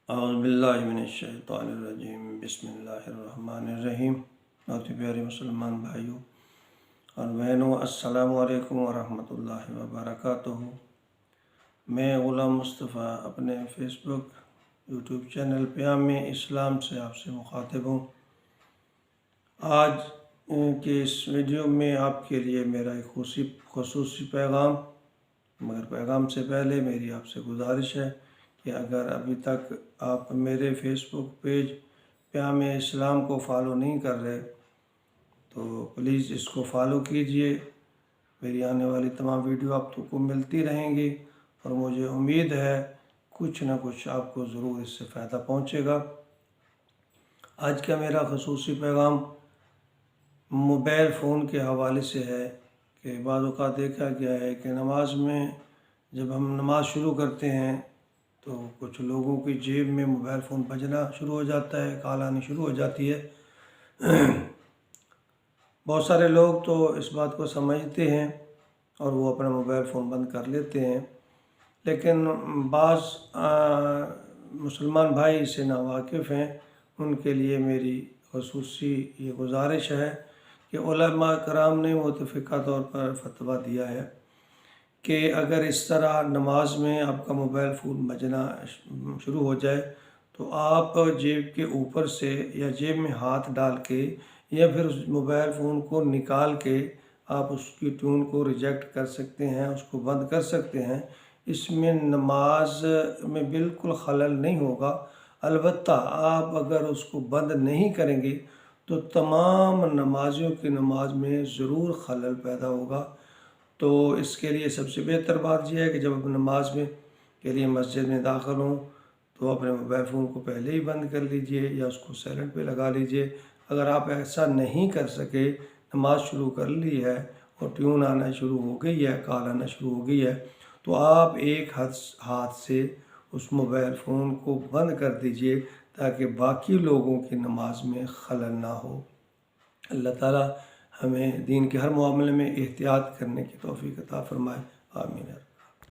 اعوذ باللہ من الشیطان الرجیم بسم اللہ الرحمن الرحیم۔ بہت پیارے مسلمان بھائیوں اور بہنوں، السلام علیکم ورحمۃ اللہ وبرکاتہ۔ میں غلام مصطفیٰ اپنے فیس بک یوٹیوب چینل پیام اسلام سے آپ سے مخاطب ہوں۔ آج کے اس ویڈیو میں آپ کے لیے میرا ایک خصوصی پیغام، مگر پیغام سے پہلے میری آپ سے گزارش ہے کہ اگر ابھی تک آپ میرے فیس بک پیج پیام اسلام کو فالو نہیں کر رہے تو پلیز اس کو فالو کیجئے۔ میری آنے والی تمام ویڈیو آپ کو ملتی رہیں گی اور مجھے امید ہے کچھ نہ کچھ آپ کو ضرور اس سے فائدہ پہنچے گا۔ آج کا میرا خصوصی پیغام موبائل فون کے حوالے سے ہے کہ بعض اوقات دیکھا گیا ہے کہ نماز میں جب ہم نماز شروع کرتے ہیں تو کچھ لوگوں کی جیب میں موبائل فون بجنا شروع ہو جاتا ہے، کال آنی شروع ہو جاتی ہے۔ بہت سارے لوگ تو اس بات کو سمجھتے ہیں اور وہ اپنا موبائل فون بند کر لیتے ہیں، لیکن بعض مسلمان بھائی اس سے ناواقف ہیں۔ ان کے لیے میری خصوصی یہ گزارش ہے کہ علماء کرام نے متفقہ طور پر فتویٰ دیا ہے کہ اگر اس طرح نماز میں آپ کا موبائل فون بجنا شروع ہو جائے تو آپ جیب کے اوپر سے یا جیب میں ہاتھ ڈال کے یا پھر اس موبائل فون کو نکال کے آپ اس کی ٹیون کو ریجیکٹ کر سکتے ہیں، اس کو بند کر سکتے ہیں۔ اس میں نماز میں بالکل خلل نہیں ہوگا، البتہ آپ اگر اس کو بند نہیں کریں گے تو تمام نمازیوں کی نماز میں ضرور خلل پیدا ہوگا۔ تو اس کے لیے سب سے بہتر بات یہ ہے کہ جب آپ نماز میں کے لیے مسجد میں داخل ہوں تو اپنے موبائل فون کو پہلے ہی بند کر لیجئے یا اس کو سائلنٹ پہ لگا لیجئے۔ اگر آپ ایسا نہیں کر سکے، نماز شروع کر لی ہے اور ٹیون آنا شروع ہو گئی ہے، کال آنا شروع ہو گئی ہے، تو آپ ایک ہاتھ سے اس موبائل فون کو بند کر دیجئے تاکہ باقی لوگوں کی نماز میں خلل نہ ہو۔ اللہ تعالی ہمیں دین کے ہر معاملے میں احتیاط کرنے کی توفیق عطا فرمائے، آمین۔